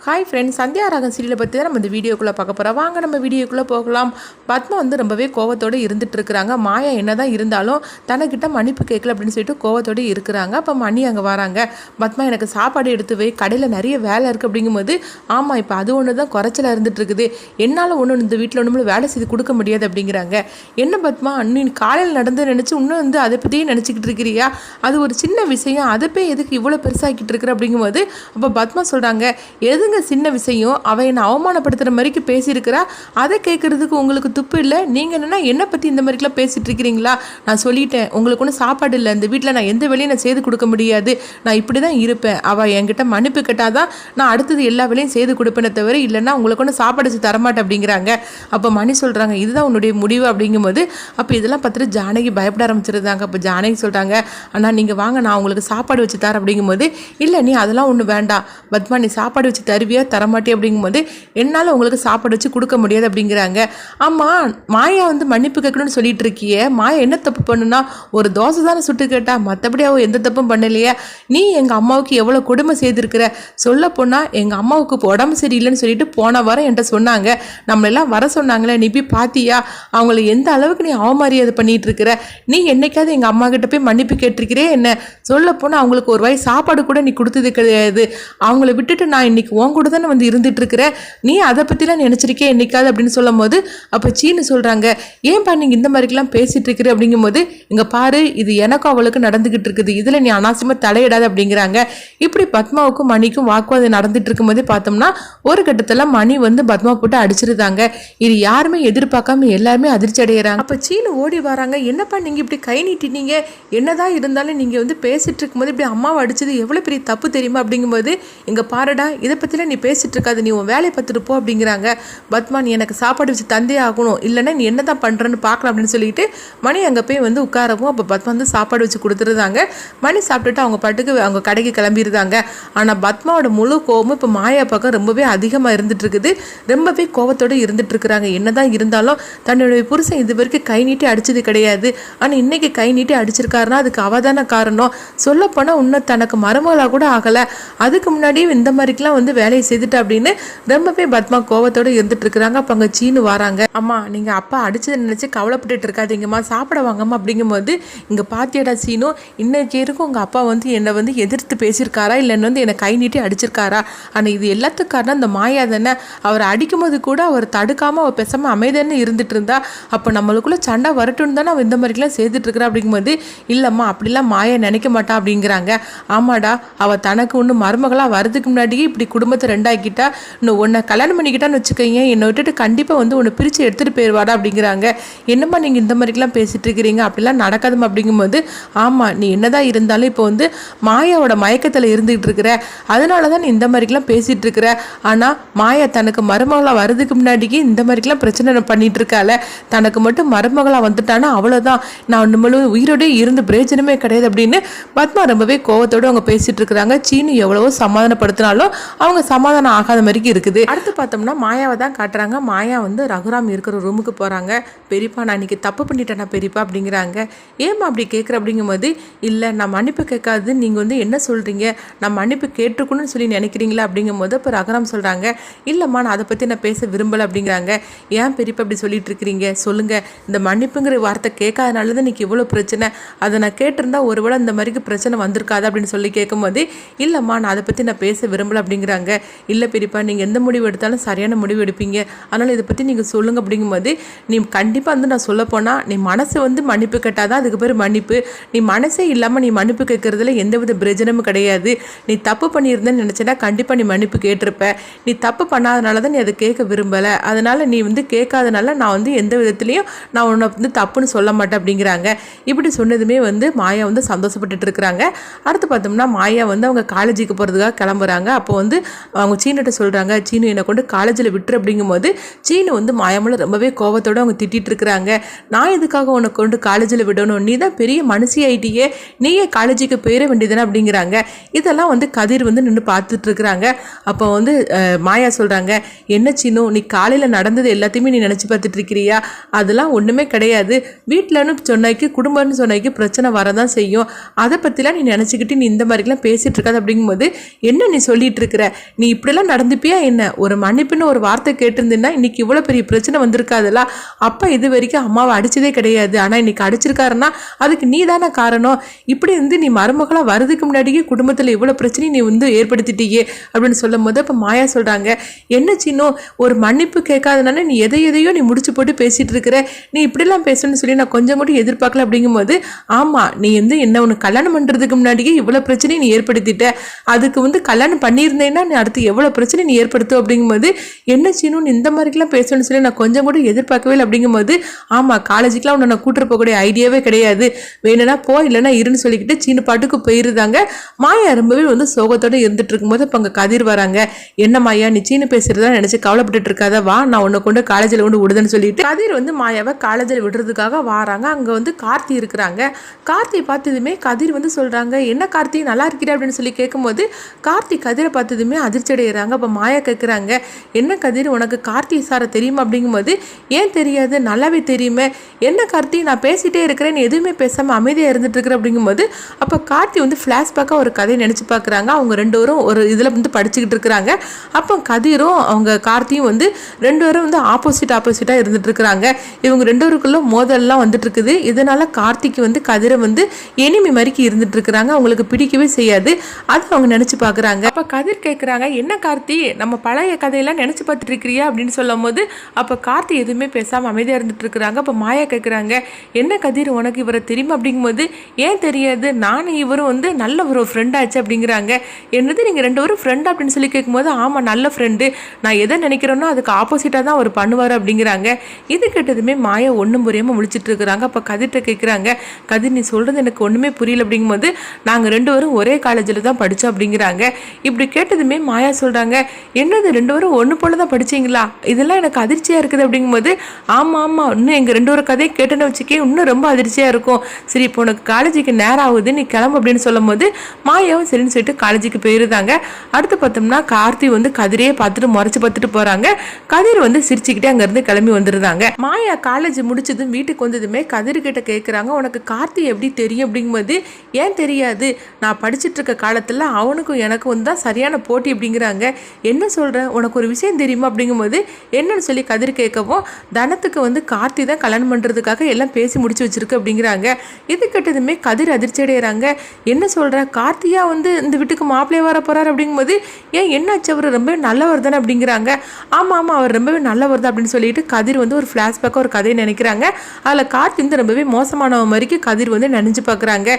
Hi friends, Sandhya ராகம் சீரியலை பற்றி தான் நம்ம இந்த வீடியோக்குள்ளே பார்க்க போகிறோம். வாங்க நம்ம வீடியோக்குள்ளே போகலாம். பத்மா ரொம்பவே கோவத்தோடு இருந்துட்டு இருக்கிறாங்க. மாயா என்ன தான் இருந்தாலும் தனக்கிட்ட மன்னிப்பு கேட்கல அப்படின்னு சொல்லிட்டு கோவத்தோடு இருக்கிறாங்க. அப்போ மணி அங்கே வராங்க. பத்மா எனக்கு சாப்பாடு எடுத்து வை, கடையில் நிறைய வேலை இருக்குது அப்படிங்கும்போது, ஆமாம் இப்போ அது ஒன்று தான் குறைச்சலாக இருந்துட்டு இருக்குது, என்னால் ஒன்றும் இந்த வீட்டில் ஒன்றும் வேலை செய்து கொடுக்க முடியாது அப்படிங்கிறாங்க. என்ன பத்மா, நீ காலையில் நடந்து நினச்சி இன்னும் அதை பற்றியே நினச்சிக்கிட்டு இருக்கிறியா? அது ஒரு சின்ன விஷயம், அதை போய் எதுக்கு இவ்வளோ பெருசாகிட்டு இருக்கிற அப்படிங்கும்போது, அப்போ பத்மா சொல்கிறாங்க, எதுங்க சின்ன விஷயம், அவ என்னை அவமானப்படுத்துகிற மாதிரிக்கு பேசியிருக்கிறா, அதை கேட்குறதுக்கு உங்களுக்கு துப்பு இல்லை? நீங்கள் என்னை பற்றி இந்த மாதிரிலாம் பேசிகிட்டு இருக்கிறீங்களா? நான் சொல்லிட்டேன், உங்களுக்கு ஒன்றும் சாப்பாடு இல்லை, இந்த வீட்டில் நான் எந்த வேலையும் நான் செய்து கொடுக்க முடியாது, நான் இப்படி தான் இருப்பேன். அவள் என்கிட்ட மன்னிப்பு கேட்டால் தான் நான் அடுத்தது எல்லா வேலையும் செய்து கொடுப்பேனே தவிர, இல்லைன்னா உங்களுக்கு ஒன்றும் சாப்பாடு வச்சு தரமாட்டேன் அப்படிங்கிறாங்க. அப்போ மணி சொல்கிறாங்க, இதுதான் உன்னுடைய முடிவு அப்படிங்கும்போது, அப்போ இதெல்லாம் பார்த்துட்டு ஜானகி பயப்பட ஆரம்பிச்சிருந்தாங்க. அப்போ ஜானகி சொல்கிறாங்க, அண்ணா நீங்கள் வாங்க, நான் உங்களுக்கு சாப்பாடு வச்சு தரேன் அப்படிங்கும்போது, இல்லை நீ அதெல்லாம் ஒன்றும் வேண்டாம் பத்மா, நீ சாப்பாடு வச்சு தருவியா தரமாட்டே அப்படிங்கும்போது, என்னால் உங்களுக்கு சாப்பாடு வச்சு கொடுக்க முடியாது அப்படிங்கிறாங்க. ஆமாம், மாயா மன்னிப்பு கேட்கணும்னு சொல்லிட்டு இருக்கியே, மாயா என்ன தப்பு பண்ணுனா? ஒரு தோசை தானே சுட்டு கேட்டா, மற்றபடி அவள் எந்த தப்பும் பண்ணலையே. நீ எங்கள் அம்மாவுக்கு எவ்வளோ கொடுமை செய்திருக்கிற, சொல்ல போனால் எங்கள் அம்மாவுக்கு உடம்பு சரியில்லைன்னு சொல்லிட்டு போன வாரம் என்கிட்ட சொன்னாங்க, நம்மளெல்லாம் வர சொன்னாங்களே, நீ போய் பார்த்தியா? அவங்கள எந்த அளவுக்கு நீ அவமரியாதை பண்ணிட்டு இருக்கிற? நீ என்னைக்காவது எங்கள் அம்மா கிட்ட போய் மன்னிப்பு கேட்டிருக்கிறே என்ன? சொல்ல போனால் அவங்களுக்கு ஒரு வாய் சாப்பாடு கூட நீ கொடுத்தது கிடையாது. அவங்கள விட்டுட்டு நான் இன்னைக்கு உன் கூட தானே இருந்துட்டு இருக்கிற, நீ அதை பற்றிலாம் நினச்சிருக்கே என்னைக்காது அப்படின்னு சொல்லும் போது, அப்போ சீனு சொல்கிறாங்க, ஏன்பா நீங்கள் இந்த மாதிரிக்கெல்லாம் பேசிகிட்டு இருக்கிற அப்படிங்கும்போது, இங்கே பாரு, இது எனக்கும் அவளுக்கு நடந்துக்கிட்டு இருக்குது, இதில் நீ அனாவசியமாக தலையிடாது அப்படிங்கிறாங்க. இப்படி பத்மாவுக்கும் மணிக்கும் வாக்குவாதம் நடந்துட்டு இருக்கும்போதே பார்த்தோம்னா, ஒரு கட்டத்தில் மணி பத்மா போட்டு அடிச்சிருந்தாங்க. இது யாருமே எதிர்பார்க்காம எல்லாருமே அதிர்ச்சி அடைகிறாங்க. அப்போ சீனு ஓடி வராங்க, என்னப்பா நீங்கள் இப்படி கை நீட்டினீங்க, என்னதான் இருந்தாலும் நீங்கள் பேசிட்டு இருக்கும்போது இப்படி அம்மாவை அடிச்சது எவ்வளோ பெரிய தப்பு தெரியுமா அப்படிங்கும்போது, இங்கே பாருடா, இதை பற்றிலாம் நீ பேசிட்டு இருக்காது, நீ உன் வேலையை பார்த்துட்டு போ அப்படிங்கிறாங்க. பத்மா, நீ எனக்கு சாப்பாடு வச்சு தந்தே ஆகணும், இல்லைன்னா நீ என்ன தான் பண்ணுறன்னு பார்க்கலாம் அப்படின்னு சொல்லிட்டு மணி அங்கே போய் உட்காரவும், அப்போ பத்மா சாப்பாடு வச்சு கொடுத்துருந்தாங்க. மணி சாப்பிட்டுட்டு அவங்க பாட்டுக்கு அவங்க கடைக்கு கிளம்பிடுதாங்க. ஆனால் பத்மாவோட முழு கோபமும் இப்போ மாயா பக்கம் ரொம்பவே அதிகமாக இருந்துட்டு இருக்குது. ரொம்பவே கோபத்தோடு இருந்துட்டு இருக்கிறாங்க. என்னதான் இருந்தாலும் தன்னுடைய புருஷன் இது வரைக்கும் கை நீட்டி அடிச்சது கிடையாது. ஆனால் இன்னைக்கு கை நீட்டி அடிச்சிருக்காருன்னா அதுக்கு அவதான காரணம். சொல்லப்போனால் இன்னும் தனக்கு மருமகளாக கூட ஆகலை, அதுக்கு முன்னாடியும் இந்த மாதிரிக்கெலாம் வேலையை செய்துட்டு அப்படின்னு ரொம்பவே பத்மா கோவத்தோடு இருந்துட்டு இருக்கிறாங்க. அப்போ அங்கே சீனு வராங்க. அம்மா, நீங்கள் அப்பா அடிச்சதை நினச்சி கவலைப்பட்டுட்டு இருக்காதீங்கம்மா, சாப்பிட வாங்கம்மா அப்படிங்கும்போது, இங்கே பாத்தியடா சீனு, இன்னைக்கு இருக்கும் உங்கள் அப்பா என்னை எதிர்த்து பேசியிருக்காரா, இல்லை என்னை கை நீட்டி அடிச்சிருக்காரா? ஆனால் இது எல்லாத்துக்கும் காரணம் இந்த மாயா தானே. அவர் அடிக்கும்போது கூட அவர் தடுக்காமல் அவர் பேசாமல் அமைதியானு இருந்துட்டு இருந்தா, அப்போ நம்மளுக்குள்ளே சண்டை வரட்டும்னு தானே அவள் இந்த மாதிரிலாம் செய்துட்டு இருக்கிறா அப்படிங்கும்போது, இல்லைம்மா அப்படிலாம் மாயா நினைக்க மாட்டா அப்படிங்கிறாங்க. ஆமாடா, அவள் தனக்கு ஒன்று மருமகளாக வரதுக்கு முன்னாடியே இப்படி குடும்பத்தை ரெண்டாக்கிட்டா, இன்னும் உன்னை கல்யாணம் பண்ணிக்கிட்டான்னு வச்சுக்கோங்க, என்னை விட்டுட்டு கண்டிப்பாக உன்னை பிரித்து எடுத்துகிட்டு போயிடுவாடா அப்படிங்கிறாங்க. என்னம்மா நீங்கள் இந்த மாதிரிலாம் பேசிகிட்டு இருக்கிறீங்க, அப்படிலாம் நடக்காதுமா அப்படிங்கும்போது, ஆமாம் நீ என்னதான் இருந்தாலும் இப்போ மாயாவோட மயக்கத்தில் இருந்துகிட்டு இருக்கிற, அதனால தான் நீ இந்த மாதிரிலாம் பேசிகிட்டு இருக்கிற. ஆனால் மாயா தனக்கு மருமகளாக வர்றதுக்கு முன்னாடிக்கு இந்த மாதிரிலாம் பிரச்சனை பண்ணிட்டு இருக்கால, தனக்கு மட்டும் மருமகளாக வந்துட்டானா அவ்வளோதான், நான் நம்மளும் உயிரோடே இருந்து பிரயோஜனமே கிடையாது அப்படின்னு பத்மா ரொம்பவே கோவத்தோடு அவங்க பேசிகிட்டு இருக்கிறாங்க. சீனு எவ்வளவோ சமாதானப்படுத்தினாலும் அவங்க சமாதானம் ஆகாத மாதிரி இருக்குது. அடுத்து பார்த்தோம்னா மாயாவை தான் காட்டுறாங்க. மாயா ரகுராம் இருக்கிற ரூமுக்கு போகிறாங்க. பெரியப்பா, நான் இன்னைக்கு தப்பு பண்ணிட்டேன்னா பெரியப்பா அப்படிங்கிறாங்க. ஏமா அப்படி கேட்குற அப்படிங்கும்போது, இல்லை நான் மன்னிப்பு கேட்காது, நீங்கள் என்ன சொல்கிறீங்க, நான் மன்னிப்பு கேட்டுக்கணும்னு சொல்லி நினைக்கிறீங்களா அப்படிங்கும்போது, இப்போ ரகுராம் சொல்கிறாங்க, இல்லைம்மா நான் அதை பற்றி நான் பேச விரும்பலை அப்படிங்கிறாங்க. ஏன் பெரியப்பா அப்படி சொல்லிட்டு இருக்கிறீங்க, சொல்லுங்கள், இந்த மன்னிப்புங்கிற வார்த்தை கேட்காதனால தான் இன்னைக்கு இவ்வளோ பிரச்சனை, அதை நான் கேட்டிருந்தா ஒருவேளை இந்த மாதிரிக்கு பிரச்சனை வந்திருக்காது அப்படின்னு சொல்லி கேட்கும்போது, இல்லைம்மா நான் அதை பற்றி நான் பேச விரும்பலை அப்படிங்கிறாங்க. இல்லை பெரியப்பா, நீங்கள் எந்த முடிவு எடுத்தாலும் சரியான முடிவு எடுப்பீங்க, அதனால் இதை பற்றி நீங்கள் சொல்லுங்கள் அப்படிங்கும்போது, நீ கண்டிப்பாக நான் சொல்ல போனால், நீ மனசு மன்னிப்பு கேட்டால் தான் அதுக்கு பேர் மன்னிப்பு, நீ மனசே இல்லாமல் நீ மன்னிப்பு கேட்கறதுல எந்தவித பிரயோஜனமும் கிடையாது. நீ தப்பு பண்ணியிருந்தேன்னு நினச்சேன்னா கண்டிப்பாக நீ மன்னிப்பு கேட்டிருப்ப, நீ தப்பு பண்ணாதனால தான் நீ அதை கேட்க விரும்பலை, அதனால் நீ கேட்காதனால நான் எந்த விதத்துலையும் நான் உன்னை தப்புன்னு சொல்ல மாட்டேன் அப்படிங்கிறாங்க. இப்படி சொன்னதுமே மாயா சந்தோஷப்பட்டுட்டு இருக்கிறாங்க. அடுத்து பார்த்தோம்னா மாயா அவங்க காலேஜுக்கு போகிறதுக்காக கிளம்புறாங்க. அப்போ அவங்க சீனுகிட்ட சொல்கிறாங்க, சீனு என்னை கொண்டு காலேஜில் விட்டுரு அப்படிங்கும்போது, சீனு மாயாமலை ரொம்பவே கோவத்தோடு அவங்க திட்டிகிட்டு இருக்கிறாங்க. நான் எதுக்காக உன்னை கொண்டு காலேஜில் விடணும், நீ தான் பெரிய மனுஷி ஆகிட்டியே, நீயே காலேஜுக்கு போயிட வேண்டியதுன்னு அப்படிங்கிறாங்க. இதெல்லாம் கதிர் நின்று பார்த்துட்டு இருக்கிறாங்க. அப்போ மாயா சொல்கிறாங்க, என்ன சீனு, நீ காலையில் நடந்தது எல்லாத்தையுமே நீ நினச்சி பார்த்துட்டு இருக்கிறியா? அதெல்லாம் ஒன்றுமே கிடையாது, வீட்டில்னு சொன்னாக்கி குடும்பம்னு சொன்னாக்கி பிரச்சனை வரதான் செய்யும், அதை பற்றிலாம் நீ நினச்சிக்கிட்டு நீ இந்த மாதிரிலாம் பேசிகிட்டு இருக்காது அப்படிங்கும்போது, என்ன நீ சொல்லிட்டு இருக்கிற, நீ இப்படிலாம் நடந்துப்பியா என்ன? ஒரு மன்னிப்புன்னு ஒரு வார்த்தை கேட்டிருந்தேன்னா இன்னைக்கு இவ்வளோ பெரிய பிரச்சனை வந்திருக்காதுல்ல. அப்பா இது வரைக்கும் அம்மாவை அடிச்சதே கிடையாது, ஆனால் இன்னைக்கு அடிச்சிருக்காருன்னா அதுக்கு நீ தானே காரணம். இப்படி நீ மருமகளாக வரதுக்கு முன்னாடியே குடும்பத்தில் இவ்வளோ பிரச்சனையை நீ ஏற்படுத்திட்டியே அப்படின்னு சொல்லும் போது இப்போ மாயா சொல்கிறாங்க, என்ன சின்னம் ஒரு மன்னிப்பு கேட்காதனால நீ எதையோ நீ முடிச்சு போட்டு பேசிகிட்டு இருக்கிற, நீ இப்படிலாம் பேசணும்னு சொல்லி நான் கொஞ்சம் கூட எதிர்பார்க்கல. அப்படிங்கும்போது ஆமாம், நீ என்ன உனக்கு கல்யாணம் பண்ணுறதுக்கு முன்னாடியே இவ்வளோ பிரச்சனையை நீ ஏற்படுத்திட்ட, அதுக்கு கல்யாணம் பண்ணியிருந்தேன்னா நீ அடுத்து எவ்வளோ பிரச்சனை நீ ஏற்படுத்தும். அப்படிங்கும்போது என்ன சீனும் இந்த மாதிரிலாம் பேசணும்னு சொல்லி நான் கொஞ்சம் கூட எதிர்பார்க்கவே இல்லை. அப்படிங்கும்போது ஆமாம், காலேஜுக்குலாம் உன்னை நான் கூட்டுற போகக்கூடிய ஐடியாவே கிடையாது, வேணும்னா போ இல்லைன்னா இருன்னு சொல்லிக்கிட்டு சீனு பாட்டுக்கு போயிருந்தாங்க. மாயா ரொம்பவே சோகத்தோடு இருந்துட்டு இருக்கும்போது இப்போ அங்கே கதிர் வராங்க. என்ன மாயா நீ சீனு பேசுறதா நினச்சி கவலைப்பட்டு இருக்காத, வா நான் உன்னை கொண்டு காலேஜில் விடுதுன்னு சொல்லிட்டு கதிர் மாயாவை காலேஜில் விடுறதுக்காக வராங்க. அங்கே கார்த்தி இருக்கிறாங்க. கார்த்தி பார்த்ததுமே கதிர் சொல்கிறாங்க, என்ன கார்த்தி நல்லா இருக்கிற அப்படின்னு சொல்லி கேட்கும்போது கார்த்தி கதிரை பார்த்ததுமே அதிர்ச்சி அடைகிறாங்க. அப்போ மாயா கேட்குறாங்க, என்ன கதிர் உனக்கு கார்த்தி சாரை தெரியுமா? அப்படிங்கும்போது ஏன் தெரியாது, நல்லாவே தெரியுமே. என்ன கார்த்தி நான் பேசிகிட்டே இருக்கிறேன், நீ எதுவுமே பேசாமல் அமைதியாக இருந்துட்டு இருக்கிற. அப்படிங்கும்போது அப்போ கார்த்தி ஃப்ளாஷ்பேக்காக ஒரு கதையை நினச்சி பார்க்குறாங்க. அவங்க ரெண்டு பேரும் ஒரு இதில் படிச்சுக்கிட்டு இருக்கிறாங்க. அப்போ கதிரும் அவங்க கார்த்தியும் ரெண்டு பேரும் ஆப்போசிட்டாக இருந்துட்டு இருக்கிறாங்க. இவங்க ரெண்டு பேருக்குள்ள மோதல்லாம் வந்துட்டு இருக்குது. இதனால கார்த்திக்கு கதிரை எனிமி மாதிரிக்கு இருந்துட்டு இருக்கிறாங்க. அவங்களுக்கு பிடிக்கவே செய்யாது. அது அவங்க நினச்சி பார்க்குறாங்க. அப்போ கதிர் கேட்குறாங்க, என்ன கார்த்தி நம்ம பழைய கதையெல்லாம் நினச்சி பார்த்துட்டு இருக்கிறியா அப்படின்னு சொல்லும் போது அப்போ கார்த்தி எதுவுமே பேசாமல் அமைதியாக இருந்துட்டு இருக்கிறாங்க. அப்போ மாயா கேட்குறாங்க, என்ன கதிர் உனக்கு இவரை தெரியுமா? அப்படிங்கும்போது ஏன் தெரியாது, நானும் இவரும் நல்ல ஒரு ஃப்ரெண்ட் ஆச்சு அப்படிங்கிறாங்க. என்னது நீங்கள் ரெண்டு பேரும் ஃப்ரெண்ட் அப்படின்னு சொல்லி கேட்கும்போது ஆமாம் நல்ல ஃப்ரெண்டு, நான் எதை நினைக்கிறேனோ அதுக்கு ஆப்போசிட்டாக தான் அவர் பண்ணுவார் அப்படிங்கிறாங்க. இது கேட்டதுமே மாயா ஒன்றும் புரியாமல் முழிச்சிட்டு இருக்கிறாங்க. அப்போ கதிர்கிட்ட கேட்குறாங்க, கதிர் நீ சொல்கிறது எனக்கு ஒன்றுமே புரியல. அப்படிங்கும்போது நாங்கள் ரெண்டு பேரும் ஒரே காலேஜில் தான் படித்தோம் அப்படிங்கிறாங்க. இப்படி கேட்டதுமே மாயா சொல்கிறாங்க, என்னது ரெண்டு பேரும் ஒன்று போல தான் படிச்சிங்களா, இதெல்லாம் எனக்கு அதிர்ச்சியாக இருக்குது. அப்படிங்கும்போது ஆமாம் இன்னும் எங்கள் ரெண்டு ஒரு கதையை கேட்டேன்னு வச்சுக்கே இன்னும் ரொம்ப அதிர்ச்சியாக இருக்கும். சரி இப்போ உனக்கு காலேஜுக்கு நேரம் ஆகுது, நீ கிளம்பு அப்படின்னு சொல்லும் போது மாயாவும் சரின்னு சொல்லிட்டு காலேஜுக்கு போயிருந்தாங்க. அடுத்து பார்த்தோம்னா கார்த்தி கதிரையே பார்த்துட்டு முறைச்சு பார்த்துட்டு போகிறாங்க. கதிர் சிரிச்சுக்கிட்டே அங்கேருந்து கிளம்பி வந்துருந்தாங்க. மாயா காலேஜ் முடிச்சதும் வீட்டுக்கு வந்ததுமே கதிர்கிட்ட கேட்குறாங்க, உனக்கு கார்த்தி எப்படி தெரியும்? அப்படிங்கும்போது ஏன் தெரியாது, நான் படிச்சுட்டு இருக்க காலத்தில் அவனுக்கும் எனக்கும் தான் சரியான போட்டி அப்படிங்கிறாங்க. என்ன சொல்கிறேன், உனக்கு ஒரு விஷயம் தெரியுமா? அப்படிங்கும்போது என்னன்னு சொல்லி கதிர் கேட்கவும் தனத்துக்கு கார்த்தி தான் கல்யாணம் பண்ணுறதுக்காக எல்லாம் பேசி முடிச்சு வச்சிருக்கு அப்படிங்கிறாங்க. இது கேட்டதுமே கதிர் அதிர்ச்சி அடைகிறாங்க. என்ன சொல்கிற, கார்த்தியா இந்த வீட்டுக்கு மாப்பிள்ளைய வர போகிறார் அப்படிங்கும்போது ஏன் என்னாச்சு, அவர் ரொம்பவே நல்லவர் தானே அப்படிங்கிறாங்க. ஆமாம் அவர் ரொம்பவே நல்லவர் தான் அப்படின்னு சொல்லிட்டு கதிர் ஒரு ஃப்ளாஷ்பேக்காக ஒரு கதையை நினைக்கிறாங்க. அதில் கார்த்தி ரொம்பவே மோசமானவ மாதிரிக்கு கதிர் நினைஞ்சு பார்க்குறாங்க.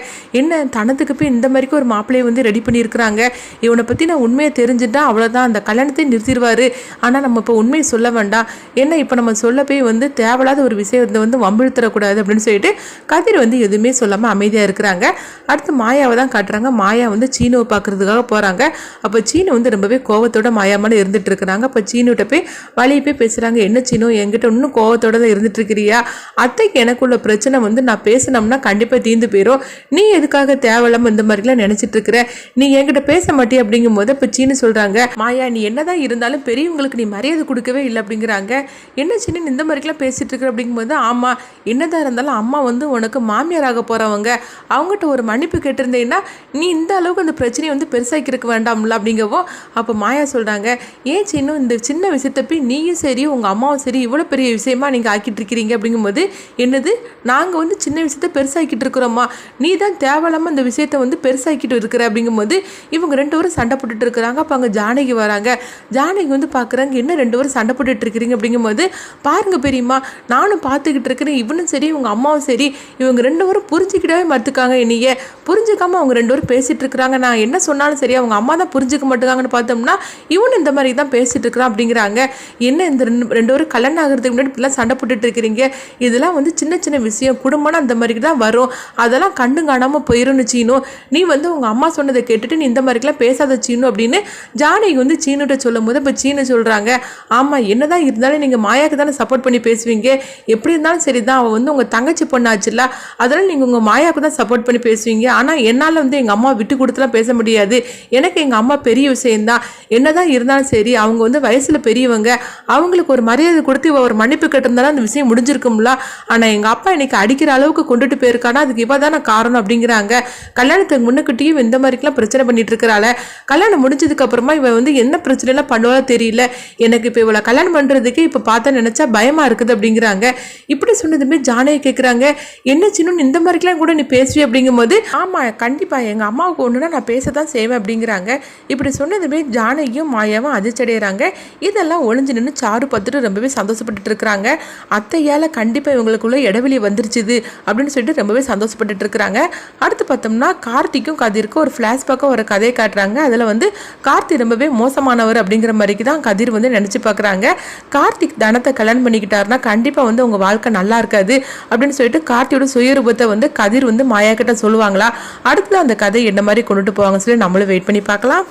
என்ன தனத்துக்கு போய் இந்த மாதிரிக்கு ஒரு மாப்பிள்ளையை ரெடி பண்ணியிருக்கிறாங்க, இவனை பற்றி நான் உண்மையை தெரிஞ்சுட்டா அவ்வளோதான், அந்த கல்யாணத்தை நிறுத்திடுவார். ஆனால் நம்ம இப்போ உண்மையை சொல்ல வேண்டாம், ஏன்னா இப்போ நம்ம சொல்ல போய் தேவையில்லாத ஒரு விஷயத்தை வம்பிழுத்தரக்கூடாது அப்படின்னு சொல்லிட்டு கதிர் எதுவுமே சொல்லாமல் அமைதியாக இருக்கிறாங்க. அடுத்து மாயாவை தான் காட்டுறாங்க. மாயா சீனுவை பார்க்கறதுக்காக போகிறாங்க. அப்போ சீனு ரொம்பவே கோவத்தோட மாயாமல் இருந்துட்டு இருக்கிறாங்க. அப்போ சீனுகிட்ட போய் வழியை போய் பேசுகிறாங்க, என்ன சீனு என்கிட்ட இன்னும் கோவத்தோட தான் இருந்துட்டு இருக்கிறியா, அத்தைக்கு எனக்குள்ள பிரச்சனை நான் பேசினோம்னா கண்டிப்பாக தீர்ந்து போயிடும், நீ எதுக்காக தேவையில்லாமல் இந்த மாதிரிலாம் நினச்சிட்டு இருக்கிற, நீ என்கிட்ட பேச மாட்டே. அப்படிங்கும்போது இப்போ சீனு சொல்கிறாங்க, மாயா நீ என்னதான் இருந்தாலும் பெரியவங்களுக்கு நீ மரியாதை கொடுக்கவே இல்லை அப்படிங்கிறாங்க. என்ன சீனு இந்த மாதிரிலாம் பேசிட்டு இருக்கிற? அப்படிங்கும்போது ஆமாம் என்னதான் இருந்தாலும் அம்மா உனக்கு மாமியாராக போகிறவங்க, அவங்ககிட்ட ஒரு மன்னிப்பு கேட்டிருந்தேன்னா நீ இந்த அளவுக்கு அந்த பிரச்சனையை பெருசாக்கிருக்க வேண்டாம்ல அப்படிங்கவோ. அப்போ மாயா சொல்கிறாங்க, ஏன் சின்ன இந்த சின்ன விஷயத்தை போய் நீயும் சரி உங்கள் அம்மாவும் சரி இவ்வளோ பெரிய விஷயமா நீங்கள் ஆக்கிட்டு இருக்கிறீங்க? அப்படிங்கும்போது என்னது நாங்கள் சின்ன விஷயத்த பெருசாக்கிட்டு இருக்கிறோமா, நீ தான் தேவையில்லாமல் இந்த விஷயத்தை பெருசாக்கிட்டு இருக்கிற. அப்படிங்கும்போது இவங்க ரெண்டு பேரும் சண்டை போட்டுட்டு இருக்கிறாங்க. அப்போ அங்கே ஜானகி வராங்க. ஜானகி பார்க்குறாங்க, என்ன ரெண்டு பேரும் சண்டை போட்டுட்டு இருக்கிறீங்க? அப்படிங்கும்போது பாருங்க பெரியம்மா, நானும் பார்த்துக்கிட்டு இருக்கிறேன், இவனும் சரி உங்கள் அம்மாவும் சரி இவங்க ரெண்டு பேரும் புரிஞ்சிக்கிட்டவே மறுத்துக்காங்க, என்னையே புரிஞ்சுக்காமல் அவங்க ரெண்டு பேரும் பேசிகிட்டு இருக்கிறாங்க. நான் என்ன சொன்னாலும் சரி அவங்க அம்மா தான் புரிஞ்சுக்க மாட்டேங்காங்கன்னு பார்த்தோம்னா இவனு இந்த மாதிரி தான் பேசிகிட்டு இருக்கிறான் அப்படிங்கிறாங்க. என்ன இந்த ரெண்டு பேரும் கல்யாணம் ஆகிறதுக்கு முன்னாடி இப்படிலாம் சண்டை போட்டுட்டு இருக்கிறீங்க, இதெல்லாம் சின்ன சின்ன விஷயம், குடும்பம்னா அந்த மாதிரி தான் வரும், அதெல்லாம் கண்டு காணாமல் போயிருன்னு சீனு, நீ உங்கள் அம்மா சொன்னதை கேட்டுட்டு நீ இந்த மாதிரிலாம் பேசாத சீனு அப்படின்னு ஜானகி சீனுகிட்ட சொல்லும் போது இப்போ சீனு சொல்கிறாங்க, ஆமாம் என்னதான் இருந்தாலும் நீங்கள் மாயாவுக்கு தானே சப்போர்ட் பண்ணி பேசுவீங்க, எப்படி இருந்தாலும் சரி தான், அவள் உங்கள் தங்கச்சி பொண்ணாச்சுல்ல, அதனால் நீங்கள் உங்கள் மாயாவுக்கு தான் சப்போர்ட் பண்ணி பேசுவீங்க, ஆனால் என்னால் எங்கள் அம்மா விட்டு கொடுத்துலாம் பேச முடியாது, எனக்கு எங்கள் அம்மா பெரிய விஷயம்தான், என்னதான் இருந்தாலும் சரி அவங்க வயசில் பெரியவங்க, அவங்களுக்கு ஒரு மரியாதை கொடுத்து ஒரு மன்னிப்பு கேட்டிருந்தாலும் அந்த விஷயம் முடிஞ்சிருக்கும்ல, ஆனால் எங்கள் அப்பா இன்னைக்கு அடிக்கிற அளவுக்கு கொண்டுட்டு போயிருக்கானா அதுக்கு இவ தானே காரணம் அப்படிங்கிறாங்க. கல்யாணத்துக்கு முன்னுக்கிட்டேயும் இந்த மாதிரிக்கெல்லாம் பிரச்சனை பண்ணிட்டு இருக்கிறாள், கல்யாணம் முடிஞ்சதுக்கு அப்புறமா இவன் வந்து என்ன பிரச்சனைலாம் பண்ணுவாளோ தெரியல, எனக்கு இப்போ இவளை கல்யாணம் பண்ணுறதுக்கு இப்போ பார்த்தா நினச்சா பயமாக இருக்குது அப்படிங்கிறாங்க. இப்படி சொன்னதுமே ஜானகி கேட்குறாங்க, என்ன சின்ன இந்த மாதிரிலாம் கூட நீ பேசுவி அப்படிங்கும்போது, ஆமாம் கண்டிப்பாக எங்கள் அம்மாவுக்கு ஒன்றுனா நான் பேச தான் செய்வேன் அப்படிங்கிறாங்க. இப்படி சொன்னதுமே ஜானகியும் மாயாவும் அதிர்ச்சடைகிறாங்க. இதெல்லாம் ஒளிஞ்சு நின்று சாரு பார்த்துட்டு ரொம்பவே சந்தோஷப்பட்டுட்டு இருக்கிறாங்க. அத்தையால் கண்டிப்பாக இவங்களுக்குள்ள இடைவெளி வந்துருச்சுது அப்படின்னு சொல்லிட்டு ரொம்பவே சந்தோஷப்பட்டுட்டு இருக்கிறாங்க. அடுத்து பார்த்தோம்னா கார்த்திக்கும் கதிர்க்கும் ஒரு ஃப்ளாஷ்பேக்காக ஒரு கதையை காட்டுறாங்க. அதில் வந்து கார்த்தி ரொம்பவே மோசமானவர் அப்படிங்கிற மாதிரிக்கு தான் கதிர் வந்து நினச்சி பார்க்குறாங்க. கார்த்திக் தனத்தை கல்யாணம் பண்ணிக்கிட்டாருன்னா கண்டிப்பாக வந்து உங்கள் வாழ்க்கை நல்லா இருக்காது அப்படின்னு சொல்லிட்டு கார்த்தியோட சுயரூபத்தை வந்து கதிர் வந்து மாயா கிட்ட சொல்லுவாங்களா? அடுத்து அந்த கதை என்ன மாதிரி கொண்டுட்டு போவாங்கன்னு சொல்லி நம்மளும் வெயிட் பண்ணி பார்க்கலாம்.